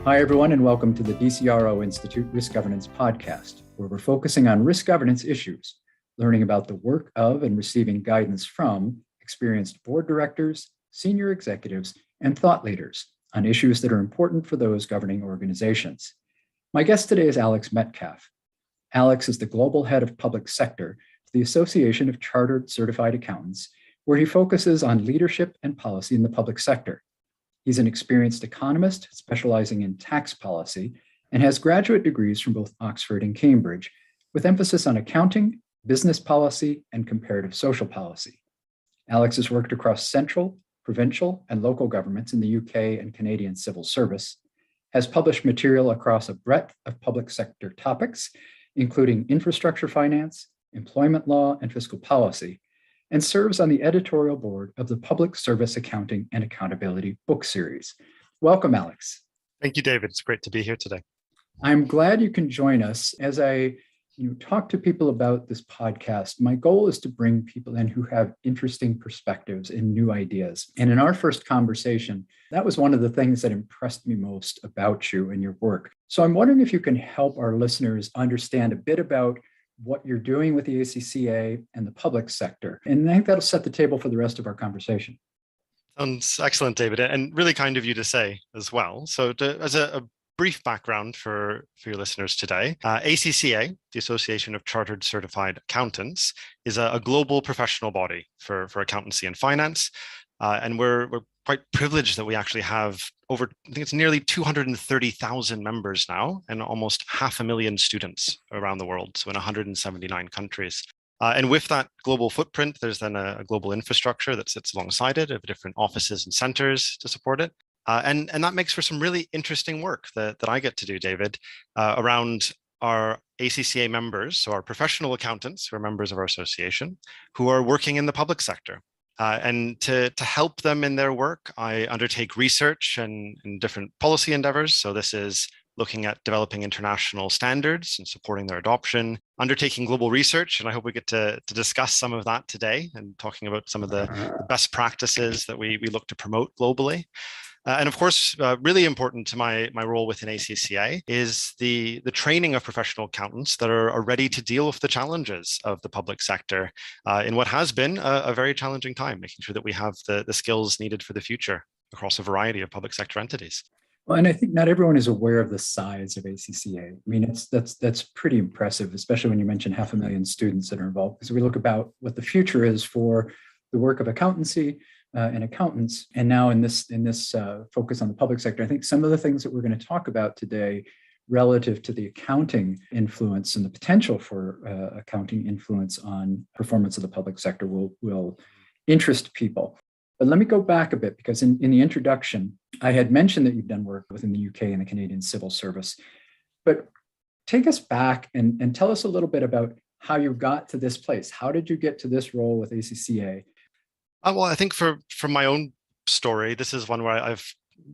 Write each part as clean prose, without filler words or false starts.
Hi, everyone, and welcome to the DCRO Institute Risk Governance Podcast, where we're focusing on risk governance issues, learning about the work of and receiving guidance from experienced board directors, senior executives, and thought leaders on issues that are important for those governing organizations. My guest today is Alex Metcalfe. Alex is the global head of public sector to the Association of Chartered Certified Accountants, where he focuses on leadership and policy in the public sector. He's an experienced economist specializing in tax policy and has graduate degrees from both Oxford and Cambridge, with emphasis on accounting, business policy, and comparative social policy. Alex has worked across central, provincial, and local governments in the UK and Canadian civil service, has published material across a breadth of public sector topics, including infrastructure finance, employment law, and fiscal policy, and serves on the editorial board of the Public Service Accounting and Accountability book series. Welcome, Alex. Thank you, David. It's great to be here today. I'm glad you can join us. As I talk to people about this podcast, my goal is to bring people in who have interesting perspectives and new ideas. And in our first conversation, that was one of the things that impressed me most about you and your work. So I'm wondering if you can help our listeners understand a bit about what you're doing with the ACCA and the public sector. And I think that'll set the table for the rest of our conversation. Sounds excellent, David, and really kind of you to say as well. So as a brief background for your listeners today, ACCA, the Association of Chartered Certified Accountants, is a global professional body for accountancy and finance. And we're quite privileged that we actually have over, I think it's nearly 230,000 members now and almost 500,000 students around the world, so in 179 countries. And with that global footprint, there's then a global infrastructure that sits alongside it of different offices and centers to support it. And that makes for some really interesting work that I get to do, David, around our ACCA members, so our professional accountants who are members of our association, who are working in the public sector. And to help them in their work, I undertake research and different policy endeavors. So this is looking at developing international standards and supporting their adoption, undertaking global research, and I hope we get to discuss some of that today and talking about some of the best practices that we look to promote globally. And of course, really important to my role within ACCA is the training of professional accountants that are ready to deal with the challenges of the public sector in what has been a very challenging time, making sure that we have the skills needed for the future across a variety of public sector entities. Well, and I think not everyone is aware of the size of ACCA. I mean, that's pretty impressive, especially when you mention 500,000 students that are involved, because we look about what the future is for the work of accountancy and accountants. And now in this focus on the public sector, I think some of the things that we're going to talk about today relative to the accounting influence and the potential for accounting influence on performance of the public sector will interest people. But let me go back a bit, because in the introduction, I had mentioned that you've done work within the UK and the Canadian civil service. But take us back and tell us a little bit about how you got to this place. How did you get to this role with ACCA? Well, I think from my own story, this is one where I've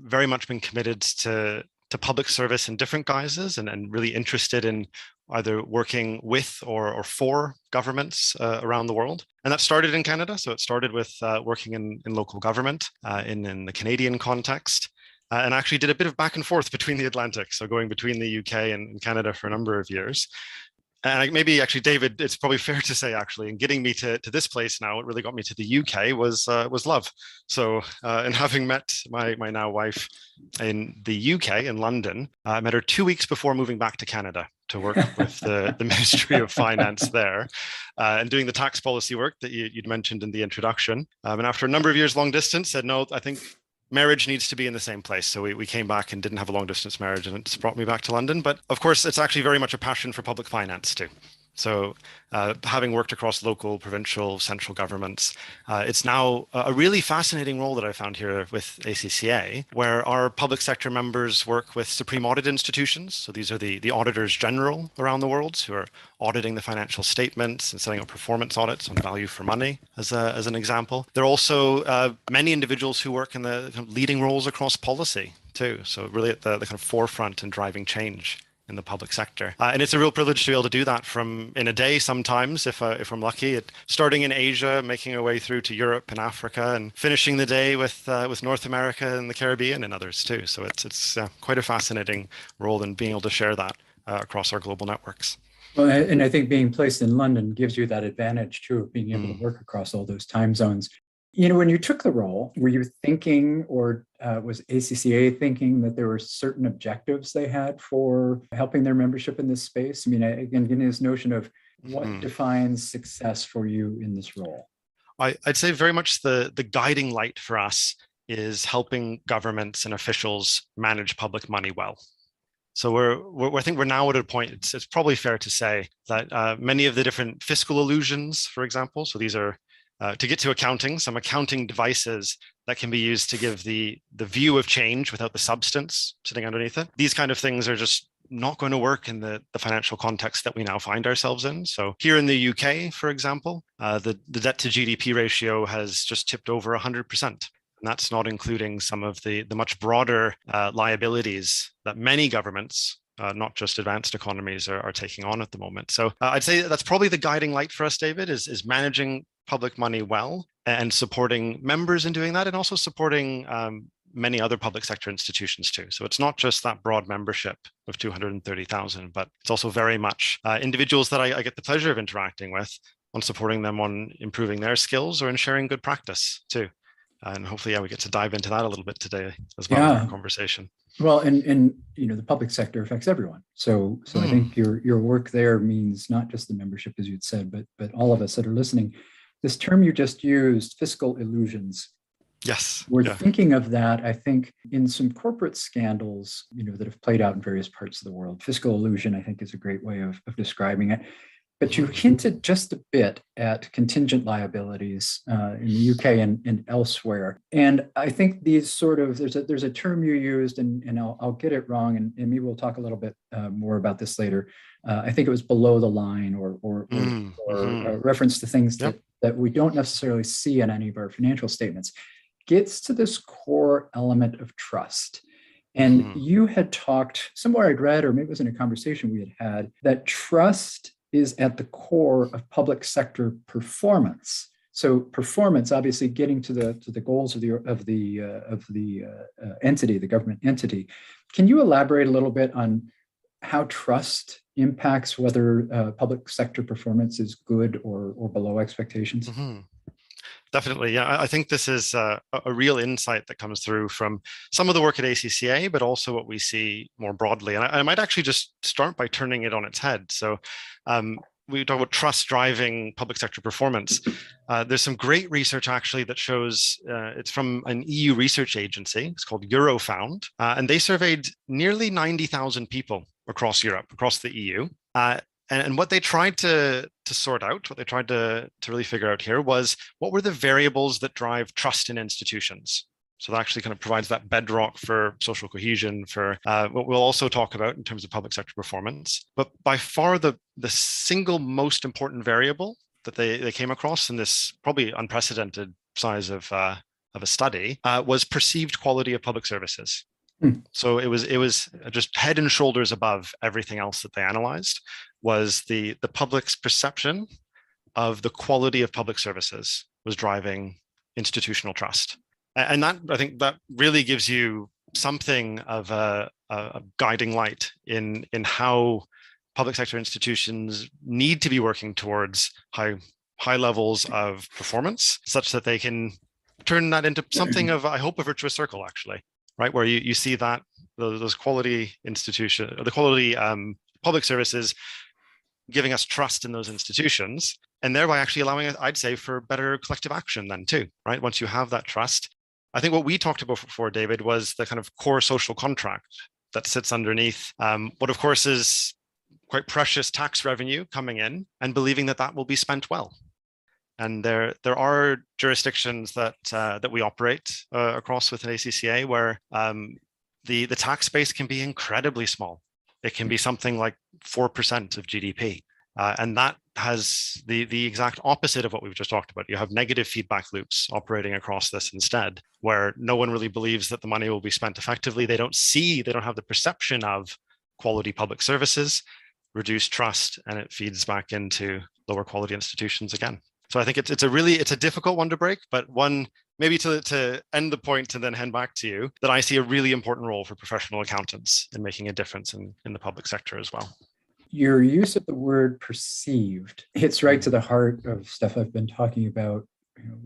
very much been committed to public service in different guises and really interested in either working with or for governments around the world. And that started in Canada. So it started with working in local government in the Canadian context. And actually did a bit of back and forth between the Atlantic. So going between the UK and Canada for a number of years. And maybe actually, David, it's probably fair to say actually, in getting me to this place now, what really got me to the UK was love. So and having met my now wife in the UK in London, I met her 2 weeks before moving back to Canada to work with the Ministry of Finance there and doing the tax policy work that you'd mentioned in the introduction. And after a number of years long distance, said, no, I think marriage needs to be in the same place. So we came back and didn't have a long distance marriage, and it's brought me back to London. But of course, it's actually very much a passion for public finance too. So having worked across local, provincial, central governments, it's now a really fascinating role that I found here with ACCA, where our public sector members work with supreme audit institutions. So these are the auditors general around the world who are auditing the financial statements and setting up performance audits on value for money, as an example. There are also many individuals who work in the kind of leading roles across policy too. So really at the kind of forefront and driving change in the public sector. And it's a real privilege to be able to do that in a day sometimes, if I'm lucky, starting in Asia, making our way through to Europe and Africa, and finishing the day with North America and the Caribbean and others too. So it's quite a fascinating role in being able to share that across our global networks. Well, and I think being placed in London gives you that advantage too, of being able to work across all those time zones. When you took the role, were you thinking, or was ACCA thinking that there were certain objectives they had for helping their membership in this space? I mean, again, getting this notion of what defines success for you in this role? I'd say very much the guiding light for us is helping governments and officials manage public money well. So I think we're now at a point, it's probably fair to say that many of the different fiscal illusions, for example, so these are to get to accounting, some accounting devices that can be used to give the view of change without the substance sitting underneath it. These kind of things are just not going to work in the financial context that we now find ourselves in. So here in the UK, for example, the debt to GDP ratio has just tipped over 100%. And that's not including some of the much broader liabilities that many governments, not just advanced economies, are taking on at the moment. So I'd say that's probably the guiding light for us, David, is managing public money well and supporting members in doing that, and also supporting many other public sector institutions too. So it's not just that broad membership of 230,000, but it's also very much individuals that I get the pleasure of interacting with, on supporting them on improving their skills or in sharing good practice too. And hopefully, we get to dive into that a little bit today as well in our conversation. Well, and the public sector affects everyone. So I think your work there means not just the membership, as you'd said, but all of us that are listening. This term you just used, fiscal illusions. Yes. We're thinking of that, I think, in some corporate scandals, that have played out in various parts of the world. Fiscal illusion, I think, is a great way of describing it. But you hinted just a bit at contingent liabilities in the UK and elsewhere. And I think these sort of, there's a term you used, and I'll get it wrong, and maybe we'll talk a little bit more about this later. I think it was below the line or reference to things that we don't necessarily see in any of our financial statements. Gets to this core element of trust. And you had talked, somewhere I'd read, or maybe it was in a conversation we had, that trust is at the core of public sector performance. So performance, obviously, getting to the goals of the entity, the government entity. Can you elaborate a little bit on how trust impacts whether public sector performance is good or below expectations? Definitely. Yeah, I think this is a real insight that comes through from some of the work at ACCA, but also what we see more broadly. And I might actually just start by turning it on its head. So we talk about trust driving public sector performance. There's some great research actually that shows it's from an EU research agency. It's called Eurofound, and they surveyed nearly 90,000 people across Europe, across the EU. And what they tried to sort out, what they tried to really figure out here was, what were the variables that drive trust in institutions? So that actually kind of provides that bedrock for social cohesion, for what we'll also talk about in terms of public sector performance. But by far the single most important variable that they came across in this probably unprecedented size of a study was perceived quality of public services. So it was just head and shoulders above everything else that they analyzed, was the public's perception of the quality of public services was driving institutional trust. And that, I think, that really gives you something of a guiding light in how public sector institutions need to be working towards high levels of performance, such that they can turn that into something of, I hope, a virtuous circle, actually. Right, where you see that those quality institutions, the quality public services, giving us trust in those institutions, and thereby actually allowing us, I'd say, for better collective action then too. Right, once you have that trust, I think what we talked about before, David, was the kind of core social contract that sits underneath what, of course, is quite precious tax revenue coming in, and believing that will be spent well. And there are jurisdictions that we operate across within ACCA where the tax base can be incredibly small. It can be something like 4% of GDP. And that has the exact opposite of what we've just talked about. You have negative feedback loops operating across this instead, where no one really believes that the money will be spent effectively. They don't have the perception of quality public services, reduce trust, and it feeds back into lower quality institutions again. So I think it's a difficult one to break, but one maybe to end the point and then hand back to you, that I see a really important role for professional accountants in making a difference in the public sector as well. Your use of the word perceived hits right to the heart of stuff I've been talking about,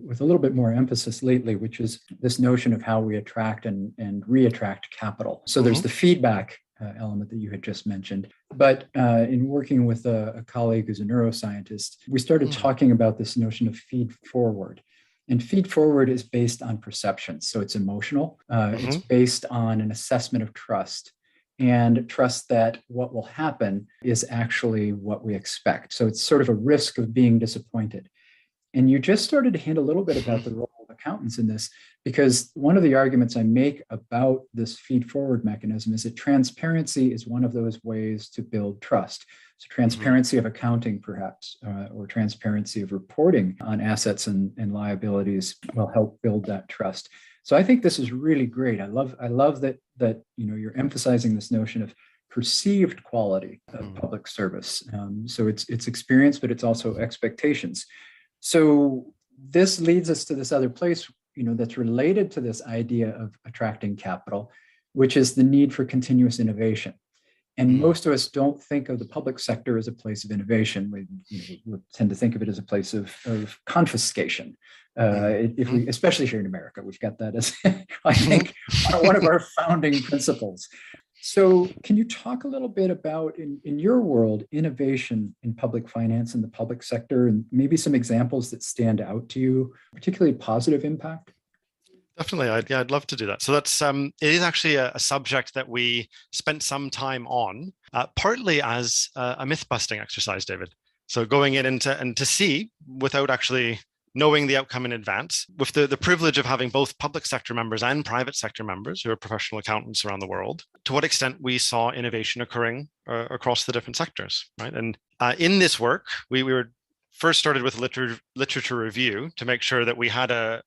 with a little bit more emphasis lately, which is this notion of how we attract and re-attract capital. So there's the feedback element that you had just mentioned. But in working with a colleague who's a neuroscientist, we started talking about this notion of feed forward. And feed forward is based on perception. So it's emotional. It's based on an assessment of trust, and trust that what will happen is actually what we expect. So it's sort of a risk of being disappointed. And you just started to hint a little bit about the role of accountants in this, because one of the arguments I make about this feed forward mechanism is that transparency is one of those ways to build trust. So transparency of accounting, perhaps, or transparency of reporting on assets and liabilities will help build that trust. So I think this is really great. I love that you're emphasizing this notion of perceived quality of public service. So it's experience, but it's also expectations. So this leads us to this other place, that's related to this idea of attracting capital, which is the need for continuous innovation. And most of us don't think of the public sector as a place of innovation. We tend to think of it as a place of confiscation. If we, especially here in America, we've got that as, I think, one of our founding principles. So can you talk a little bit about, in your world, innovation in public finance and the public sector, and maybe some examples that stand out to you, particularly positive impact? Definitely, I'd love to do that. So that's it is actually a subject that we spent some time on, partly as a myth-busting exercise, David. So going in and to see, without actually knowing the outcome in advance, with the privilege of having both public sector members and private sector members who are professional accountants around the world, to what extent we saw innovation occurring across the different sectors, right? And in this work, we were first started with literature review to make sure that we had a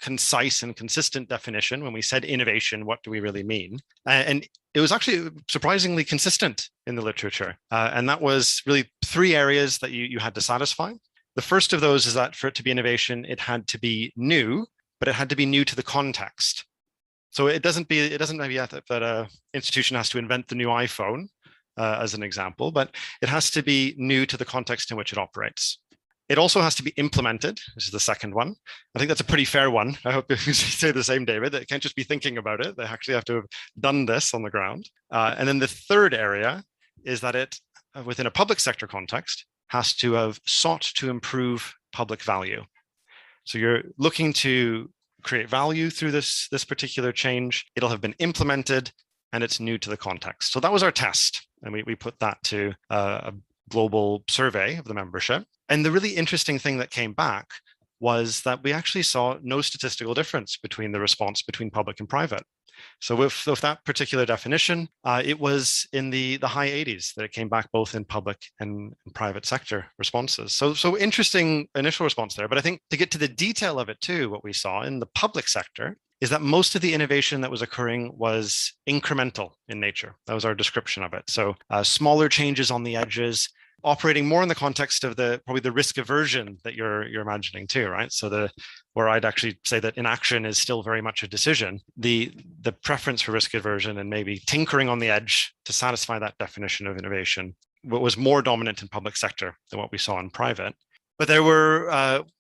concise and consistent definition. When we said innovation, what do we really mean? And it was actually surprisingly consistent in the literature. And that was really three areas that you had to satisfy. The first of those is that for it to be innovation, it had to be new, but it had to be new to the context. So it doesn't be that an institution has to invent the new iPhone, as an example, but it has to be new to the context in which it operates. It also has to be implemented. This is the second one. I think that's a pretty fair one. I hope you say the same, David. It can't just be thinking about it. They actually have to have done this on the ground. And then the third area is that it, within a public sector context, has to have sought to improve public value. So you're looking to create value through this particular change. It'll have been implemented and it's new to the context. So that was our test. And we put that to a global survey of the membership. And the really interesting thing that came back was that we actually saw no statistical difference between the response between public and private. So with that particular definition, it was in the high 80s that it came back both in public and private sector responses. So interesting initial response there. But I think to get to the detail of it too, what we saw in the public sector is that most of the innovation that was occurring was incremental in nature. That was our description of it. So smaller changes on the edges, operating more in the context of probably the risk aversion that you're imagining too, right? So where I'd actually say that inaction is still very much a decision. The preference for risk aversion and maybe tinkering on the edge to satisfy that definition of innovation was more dominant in public sector than what we saw in private. But there were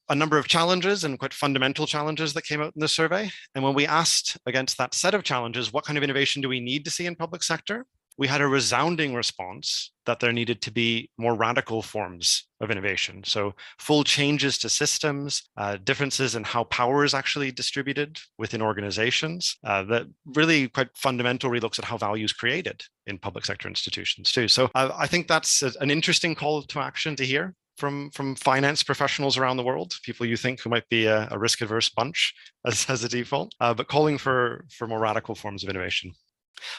a number of challenges and quite fundamental challenges that came out in the survey. And when we asked against that set of challenges, what kind of innovation do we need to see in public sector? We had a resounding response that there needed to be more radical forms of innovation. So full changes to systems, differences in how power is actually distributed within organizations, that really quite fundamental relooks at how value is created in public sector institutions too. So I think that's an interesting call to action to hear from finance professionals around the world, people you think who might be a risk-averse bunch as a default, but calling for more radical forms of innovation.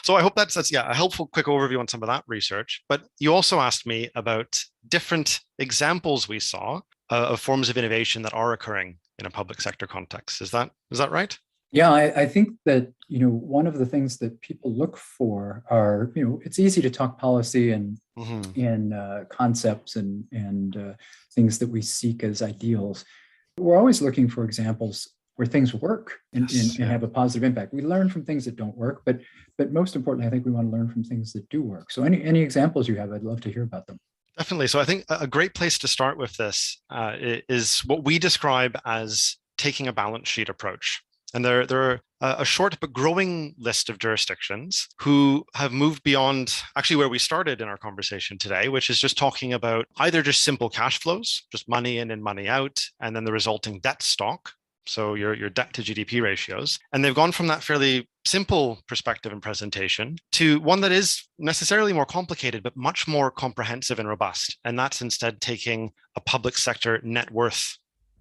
So I hope that's a helpful quick overview on some of that research. But you also asked me about different examples we saw of forms of innovation that are occurring in a public sector context. Is that right? Yeah, I think that, one of the things that people look for are, it's easy to talk policy and Mhm. in concepts and things that we seek as ideals. We're always looking for examples where things work and, Yes, and, and yeah. have a positive impact. We learn from things that don't work, but most importantly, I think we want to learn from things that do work. So any examples you have, I'd love to hear about them. Definitely. So I think a great place to start with this is what we describe as taking a balance sheet approach. And there are a short but growing list of jurisdictions who have moved beyond actually where we started in our conversation today, which is just talking about either just simple cash flows, just money in and money out, and then the resulting debt stock. So your debt to GDP ratios. And they've gone from that fairly simple perspective and presentation to one that is necessarily more complicated, but much more comprehensive and robust. And that's instead taking a public sector net worth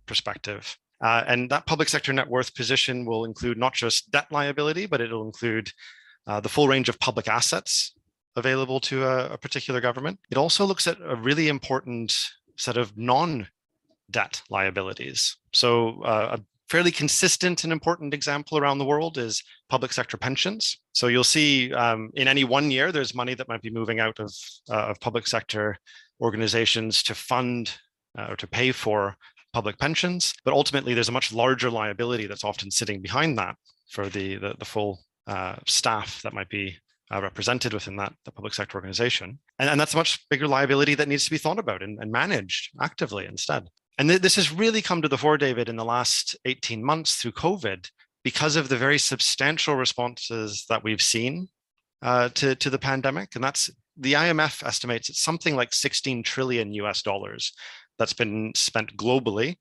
perspective. And that public sector net worth position will include not just debt liability, but it'll include the full range of public assets available to a particular government. It also looks at a really important set of non-debt liabilities. So a fairly consistent and important example around the world is public sector pensions. So you'll see in any one year, there's money that might be moving out of public sector organizations to fund or to pay for public pensions. But ultimately, there's a much larger liability that's often sitting behind that for the full staff that might be represented within the public sector organization. And that's a much bigger liability that needs to be thought about and managed actively instead. And this has really come to the fore, David, in the last 18 months through COVID, because of the very substantial responses that we've seen to the pandemic. And that's the IMF estimates it's something like 16 trillion US dollars that's been spent globally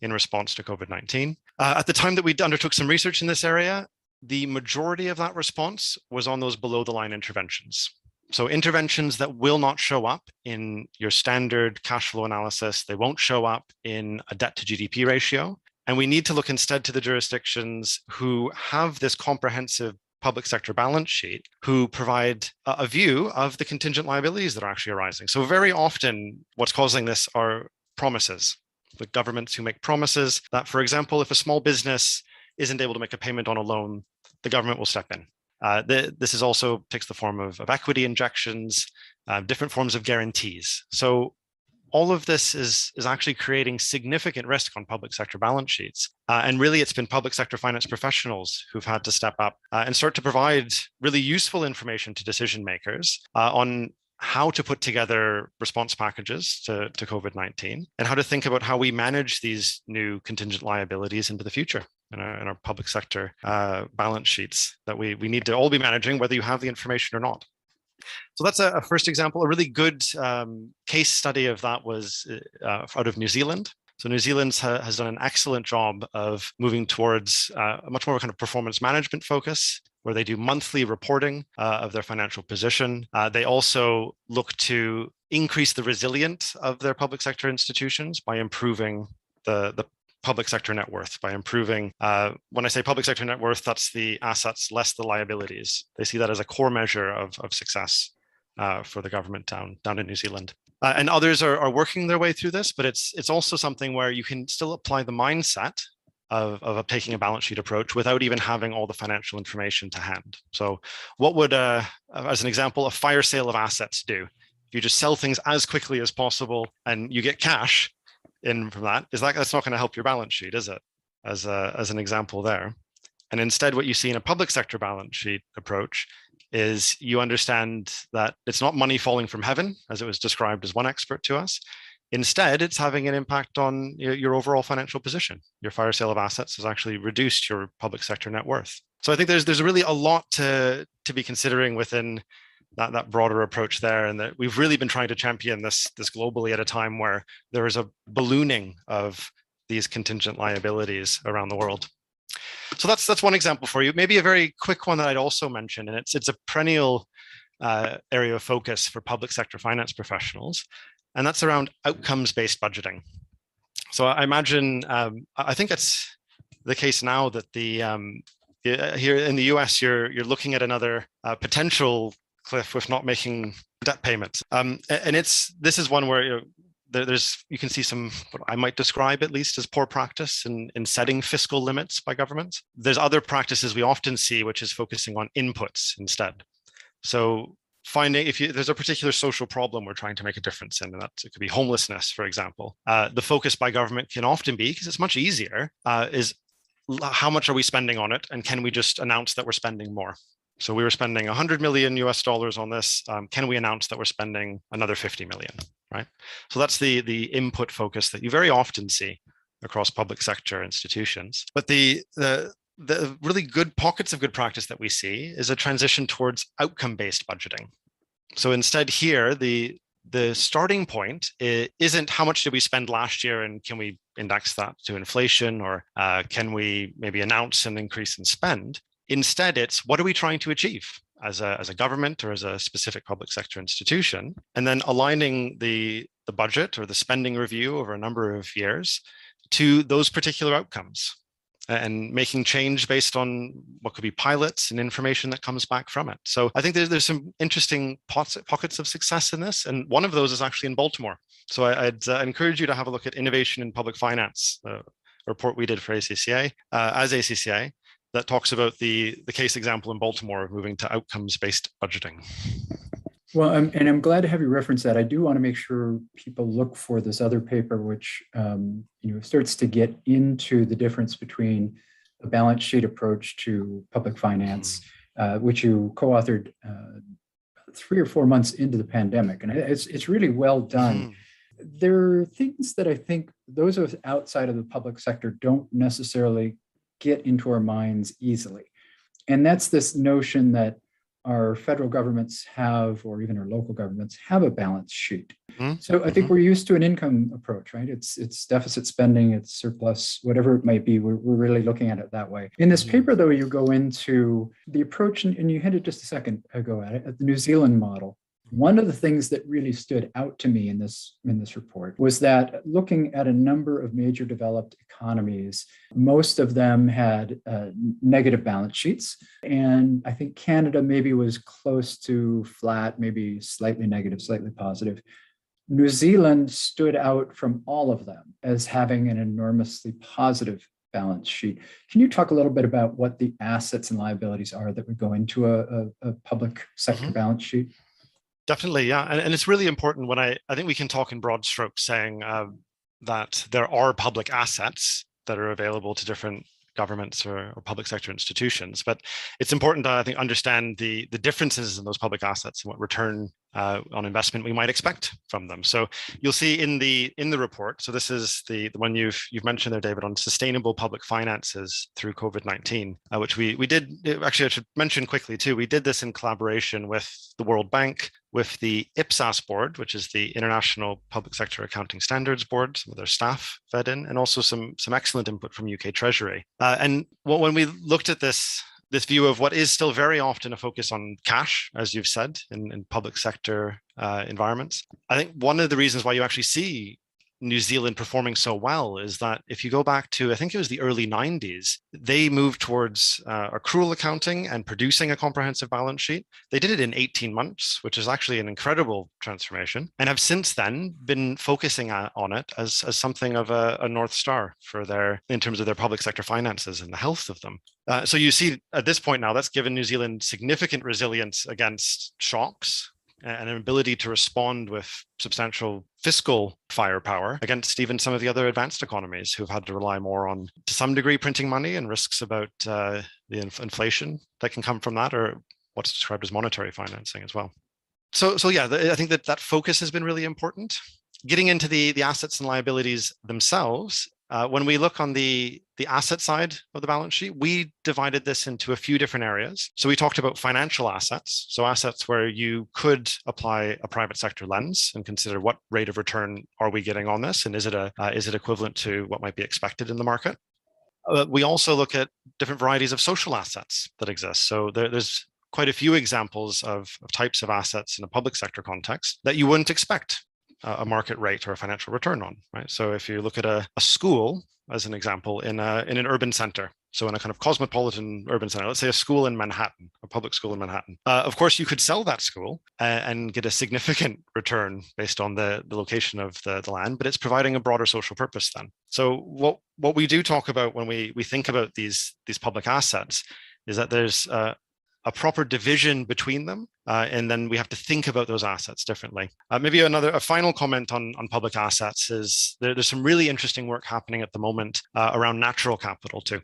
in response to COVID-19. At the time that we undertook some research in this area, the majority of that response was on those below the line interventions. So interventions that will not show up in your standard cash flow analysis, they won't show up in a debt to GDP ratio. And we need to look instead to the jurisdictions who have this comprehensive public sector balance sheet, who provide a view of the contingent liabilities that are actually arising. So very often what's causing this are promises. The governments who make promises that, for example, if a small business isn't able to make a payment on a loan, the government will step in. This is also takes the form of equity injections, different forms of guarantees. So all of this is actually creating significant risk on public sector balance sheets. And really, it's been public sector finance professionals who've had to step up and start to provide really useful information to decision makers on how to put together response packages to COVID-19 and how to think about how we manage these new contingent liabilities into the future in our public sector balance sheets that we need to all be managing, whether you have the information or not. So that's a first example. A really good case study of that was out of New Zealand. So New Zealand has done an excellent job of moving towards a much more kind of performance management focus, where they do monthly reporting of their financial position. They also look to increase the resilience of their public sector institutions by improving the public sector net worth, by improving, when I say public sector net worth, that's the assets less the liabilities. They see that as a core measure of success for the government down in New Zealand. And others are working their way through this, but it's also something where you can still apply the mindset of taking a balance sheet approach without even having all the financial information to hand. So what would, as an example, a fire sale of assets do? If you just sell things as quickly as possible and you get cash in from that's not going to help your balance sheet, is it? As an example there. And instead, what you see in a public sector balance sheet approach is you understand that it's not money falling from heaven, as it was described as one expert to us. Instead, it's having an impact on your overall financial position. Your fire sale of assets has actually reduced your public sector net worth. So I think there's really a lot to be considering within that broader approach there, and that we've really been trying to champion this globally at a time where there is a ballooning of these contingent liabilities around the world. So that's one example for you. Maybe a very quick one that I'd also mention, and it's a perennial area of focus for public sector finance professionals, and that's around outcomes-based budgeting. So I imagine, I think it's the case now that here in the US, you're looking at another potential cliff with not making debt payments, and this is one where you can see some, what I might describe at least as poor practice in setting fiscal limits by governments. There's other practices we often see, which is focusing on inputs instead. So finding if there's a particular social problem we're trying to make a difference in, and that it could be homelessness, for example. The focus by government can often be, because it's much easier, is how much are we spending on it, and can we just announce that we're spending more? So we were spending 100 million US dollars on this. Can we announce that we're spending another 50 million, right? So that's the input focus that you very often see across public sector institutions. But the really good pockets of good practice that we see is a transition towards outcome-based budgeting. So instead here, the starting point isn't how much did we spend last year and can we index that to inflation, or can we maybe announce an increase in spend? Instead, it's what are we trying to achieve as a government or as a specific public sector institution, and then aligning the budget or the spending review over a number of years to those particular outcomes, and making change based on what could be pilots and information that comes back from it. So I think there's some interesting pockets of success in this, and one of those is actually in Baltimore. So I'd encourage you to have a look at Innovation in Public Finance, a report we did for ACCA, as ACCA, that talks about the case example in Baltimore of moving to outcomes-based budgeting. Well, I'm glad to have you reference that. I do want to make sure people look for this other paper, which starts to get into the difference between a balance sheet approach to public finance, which you co-authored 3 or 4 months into the pandemic, and it's really well done. There are things that I think those of us outside of the public sector don't necessarily get into our minds easily. And that's this notion that our federal governments have, or even our local governments have, a balance sheet. So I think we're used to an income approach, right? It's deficit spending, it's surplus, whatever it might be. We're really looking at it that way. In this paper, though, you go into the approach, and you hinted just a second ago at it, at the New Zealand model. One of the things that really stood out to me in this report was that looking at a number of major developed economies, most of them had negative balance sheets. And I think Canada maybe was close to flat, maybe slightly negative, slightly positive. New Zealand stood out from all of them as having an enormously positive balance sheet. Can you talk a little bit about what the assets and liabilities are that would go into a public sector balance sheet? Definitely, yeah. And it's really important when I think we can talk in broad strokes, saying that there are public assets that are available to different governments or public sector institutions. But it's important to, I think, understand the differences in those public assets and what return on investment we might expect from them. So you'll see in the report, so this is the one you've mentioned there, David, on sustainable public finances through COVID-19, which we did. Actually, I should mention quickly too, we did this in collaboration with the World Bank, with the IPSAS board, which is the International Public Sector Accounting Standards Board. Some of their staff fed in, and also some excellent input from UK Treasury. And when we looked at this view of what is still very often a focus on cash, as you've said, in public sector environments, I think one of the reasons why you actually see New Zealand performing so well is that if you go back to, I think it was the early 90s, they moved towards accrual accounting and producing a comprehensive balance sheet. They did it in 18 months, which is actually an incredible transformation, and have since then been focusing on it as something of a North Star for in terms of their public sector finances and the health of them. So you see at this point now, that's given New Zealand significant resilience against shocks and an ability to respond with substantial fiscal firepower against even some of the other advanced economies who've had to rely more on, to some degree, printing money and risks about the inflation that can come from that, or what's described as monetary financing as well. So yeah, I think that focus has been really important. Getting into the assets and liabilities themselves, when we look on the asset side of the balance sheet, we divided this into a few different areas. So we talked about financial assets, so assets where you could apply a private sector lens and consider what rate of return are we getting on this, and is it equivalent to what might be expected in the market. We also look at different varieties of social assets that exist. So there's quite a few examples of types of assets in a public sector context that you wouldn't expect a market rate or a financial return on, right? So if you look at a school as an example in an urban center, So in a kind of cosmopolitan urban center, let's say a school in Manhattan, a public school in Manhattan, of course, you could sell that school and get a significant return based on the location of the land, but it's providing a broader social purpose then. So what we do talk about when we think about these public assets is that there's a proper division between them, and then we have to think about those assets differently. Maybe a final comment on public assets is there's some really interesting work happening at the moment around natural capital too.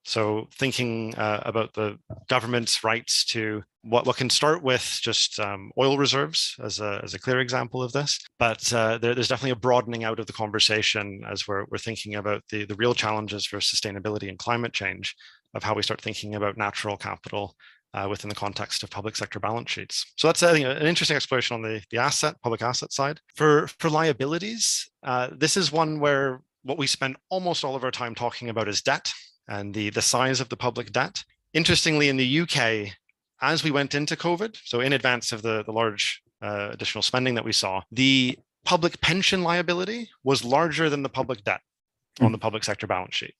So thinking about the government's rights to what can start with just oil reserves as a clear example of this, but there's definitely a broadening out of the conversation as we're thinking about the real challenges for sustainability and climate change, of how we start thinking about natural capital within the context of public sector balance sheets. So that's, I think, an interesting exploration on the public asset side. For liabilities, this is one where what we spend almost all of our time talking about is debt and the size of the public debt. Interestingly, in the UK, as we went into COVID, so in advance of the large additional spending that we saw, the public pension liability was larger than the public debt on the public sector balance sheet.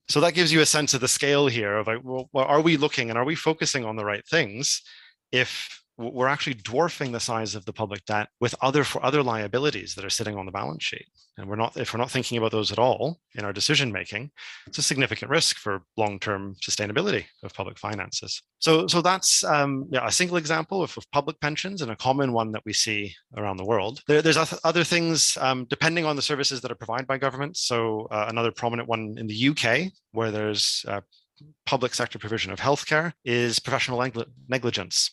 So that gives you a sense of the scale here of like, well, are we looking and are we focusing on the right things if we're actually dwarfing the size of the public debt with other liabilities that are sitting on the balance sheet? And if we're not thinking about those at all in our decision making, it's a significant risk for long-term sustainability of public finances. So that's a single example of public pensions, and a common one that we see around the world. There's other things depending on the services that are provided by governments. So another prominent one in the UK, where there's public sector provision of healthcare, is professional negligence.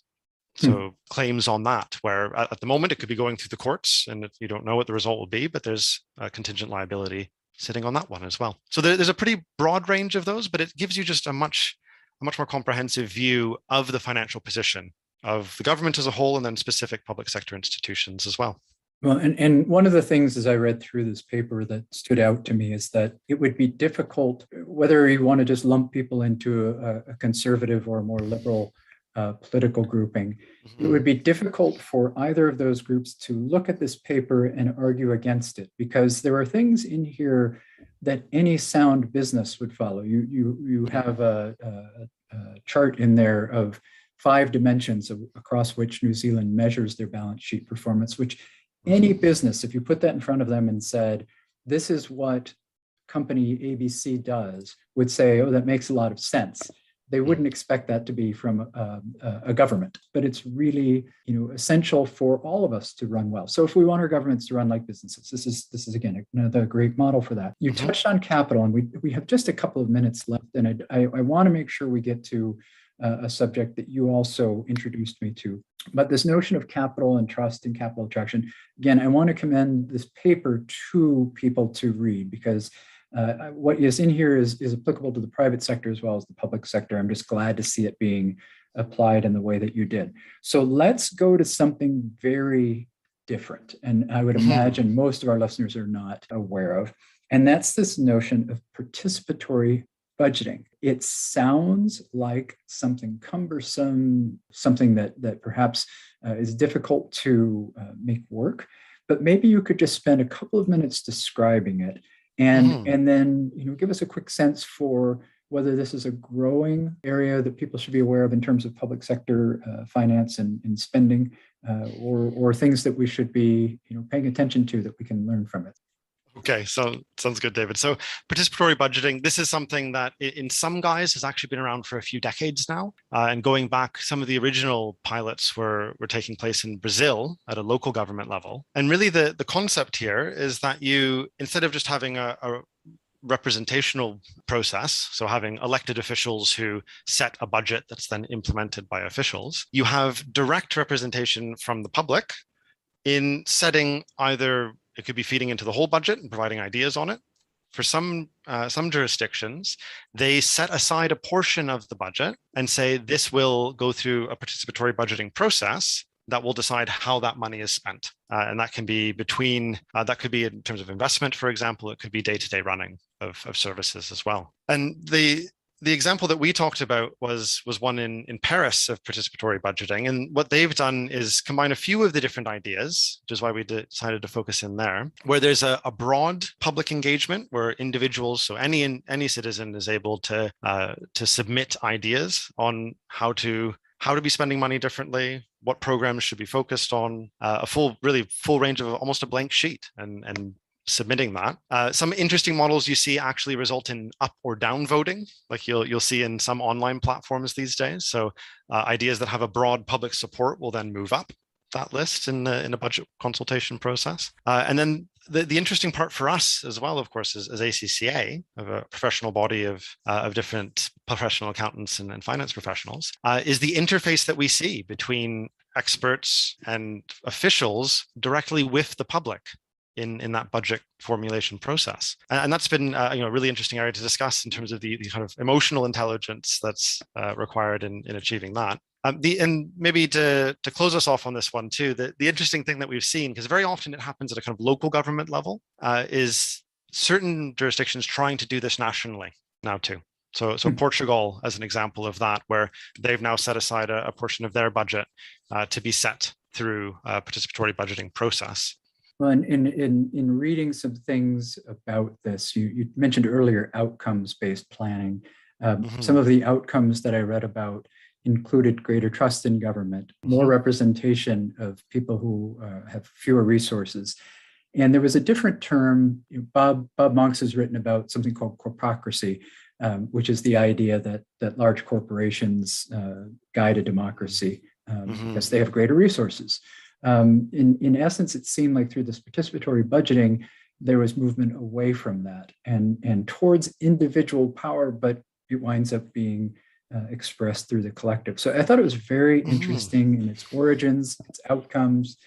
So claims on that, where at the moment it could be going through the courts and you don't know what the result will be, but there's a contingent liability sitting on that one as well. So there's a pretty broad range of those, but it gives you just a much more comprehensive view of the financial position of the government as a whole, and then specific public sector institutions as well. Well, and one of the things as I read through this paper that stood out to me is that it would be difficult, whether you want to just lump people into a conservative or a more liberal political grouping, it would be difficult for either of those groups to look at this paper and argue against it, because there are things in here that any sound business would follow. You have a chart in there of 5 dimensions across which New Zealand measures their balance sheet performance, which any business, if you put that in front of them and said, this is what company ABC does, would say, oh, that makes a lot of sense. They wouldn't expect that to be from a government, but it's really, essential for all of us to run well. So if we want our governments to run like businesses, this is again another great model for that. You touched on capital, and we have just a couple of minutes left, and I want to make sure we get to a subject that you also introduced me to. But this notion of capital and trust and capital attraction, again, I want to commend this paper to people to read, because what is in here is applicable to the private sector as well as the public sector. I'm just glad to see it being applied in the way that you did. So let's go to something very different, and I would imagine most of our listeners are not aware of, and that's this notion of participatory budgeting. It sounds like something cumbersome, something that perhaps is difficult to make work, but maybe you could just spend a couple of minutes describing it. And then give us a quick sense for whether this is a growing area that people should be aware of in terms of public sector finance and spending, or things that we should be paying attention to that we can learn from it. Okay, so sounds good, David. So participatory budgeting, this is something that in some guise has actually been around for a few decades now. And going back, some of the original pilots were taking place in Brazil at a local government level. And really the concept here is that you, instead of just having a representational process, so having elected officials who set a budget that's then implemented by officials, you have direct representation from the public in setting either, it could be feeding into the whole budget and providing ideas on it. For some jurisdictions, they set aside a portion of the budget and say this will go through a participatory budgeting process that will decide how that money is spent. And that can be that could be in terms of investment, for example, it could be day-to-day running of services as well. And the the example that we talked about was one in Paris of participatory budgeting. And what they've done is combine a few of the different ideas, which is why we decided to focus in there, where there's a broad public engagement where individuals, so any citizen is able to submit ideas on how to be spending money differently, what programs should be focused on, a full range of almost a blank sheet, and submitting that. Some interesting models you see actually result in up or down voting, like you'll see in some online platforms these days. So ideas that have a broad public support will then move up that list in a budget consultation process. And then the interesting part for us as well, of course, as ACCA, of a professional body of different professional accountants and finance professionals, is the interface that we see between experts and officials directly with the public in that budget formulation process. And that's been a really interesting area to discuss in terms of the kind of emotional intelligence that's required in achieving that. And maybe to close us off on this one too, the interesting thing that we've seen, because very often it happens at a kind of local government level, is certain jurisdictions trying to do this nationally now too. So Portugal, as an example of that, where they've now set aside a portion of their budget to be set through a participatory budgeting process. Well, in reading some things about this, you mentioned earlier outcomes-based planning. Some of the outcomes that I read about included greater trust in government, more representation of people who have fewer resources. And there was a different term, Bob Monks has written about something called corpocracy, which is the idea that large corporations guide a democracy because they have greater resources. In essence, it seemed like through this participatory budgeting, there was movement away from that and towards individual power, but it winds up being expressed through the collective. So I thought it was very interesting in its origins, its outcomes.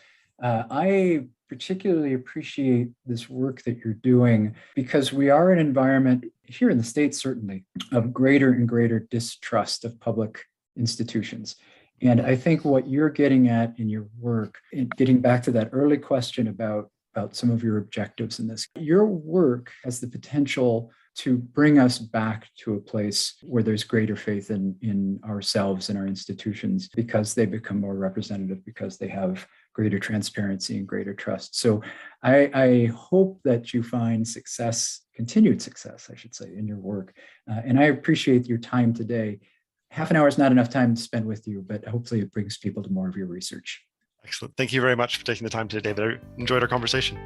I particularly appreciate this work that you're doing because we are in an environment here in the States, certainly, of greater and greater distrust of public institutions. And I think what you're getting at in your work, and getting back to that early question about some of your objectives in this, your work has the potential to bring us back to a place where there's greater faith in ourselves and our institutions because they become more representative, because they have greater transparency and greater trust. So I hope that you find success, continued success, I should say, in your work. And I appreciate your time today. Half an hour is not enough time to spend with you, but hopefully it brings people to more of your research. Excellent. Thank you very much for taking the time today, David. I enjoyed our conversation.